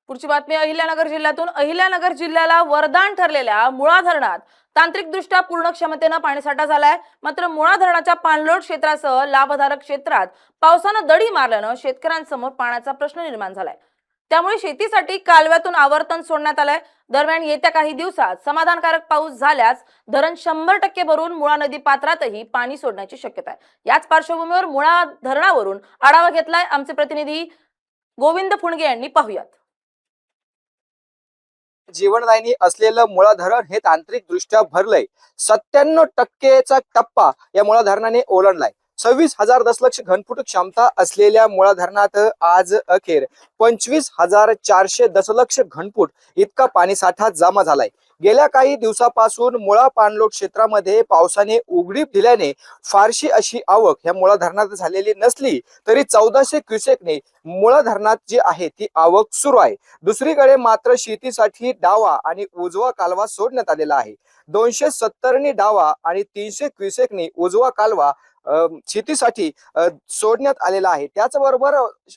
पुढची बातमी अहिल्यानगर जिल्ह्यातून. अहिल्यानगर जिल्ह्याला वरदान ठरलेल्या मुळा धरणात तांत्रिकदृष्ट्या पूर्ण क्षमतेने पाणीसाठा झालाय. मात्र मुळा धरणाच्या पाणलोट क्षेत्रासह लाभधारक क्षेत्रात पावसानं दडी मारल्यानं शेतकऱ्यांसमोर पाण्याचा प्रश्न निर्माण झालाय. त्यामुळे शेतीसाठी कालव्यातून आवर्तन सोडण्यात आलंय. दरम्यान येत्या काही दिवसात समाधानकारक पाऊस झाल्यास धरण 100% भरून मुळा नदी पात्रातही पाणी सोडण्याची शक्यता आहे. याच पार्श्वभूमीवर मुळा धरणावरून आढावा घेतलाय आमचे प्रतिनिधी गोविंद फुंडगे यांनी. पाहूयात. जीवनदायिनी असलेलं मुळा धरण हे तांत्रिकदृष्ट्या भरलंय. 97%चा टप्पा या मुळा धरणाने ओलांडलाय. 26,000 दशलक्ष घनफूट क्षमता असलेल्या मुळा धरणात आज अखेर 25,400 दशलक्ष घनफूट इतका पाणीसाठा जमा झालाय. गेल्या काही दिवसापासून मुळा पाणलोट क्षेत्रामध्ये पावसाने उघडीप दिल्याने फारशी अशी आवक ह्या मुळा धरणात झालेली नसली तरी 1400 क्युसेकने मुळा धरणात जी आहे ती आवक सुरू आहे. दुसरीकडे मात्र शेतीसाठी डावा आणि उजवा कालवा सोडण्यात आलेला आहे. 270 डावा आणि 300 क्युसेकने उजवा कालवा शेतीसाठी सोडण्यात आलेला आहे. त्याचबरोबर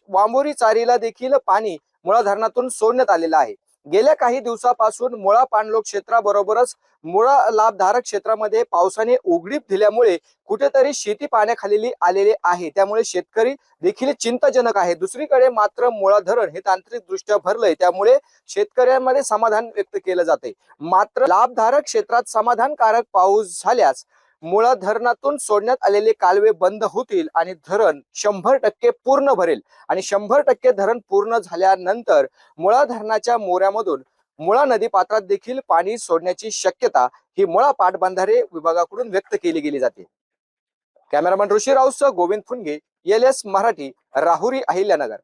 वांबोरी चारीला देखील पाणी मुळा धरणातून सोडण्यात आलेलं आहे. गेल्या काही दिवसापासून मुळा पाणलोट क्षेत्राबरोबरच मुळा लाभधारक क्षेत्रामध्ये पावसाने उघडीप दिल्यामुळे कुठेतरी शेती पाण्याखाली आलेले आहे. त्यामुळे शेतकरी देखील चिंताजनक आहे. दुसरीकडे मात्र मुळा धरण हे तांत्रिकदृष्ट्या भरलंय. त्यामुळे शेतकऱ्यांमध्ये समाधान व्यक्त केलं जाते. मात्र लाभधारक क्षेत्रात समाधानकारक पाऊस झाल्यास मुळा धरणातून सोडण्यात आलेले कालवे बंद होतील आणि धरण 100% पूर्ण भरेल. आणि 100% धरण पूर्ण झाल्यानंतर मुळा धरणाच्या मोऱ्यामधून मुळा नदी पात्रात देखील पाणी सोडण्याची शक्यता ही मुळा पाटबंधारे विभागाकडून व्यक्त केली गेली जाते. कॅमेरामॅन ऋषी राऊतसह गोविंद फुंगे, LS मराठी, राहुरी, अहिल्यानगर.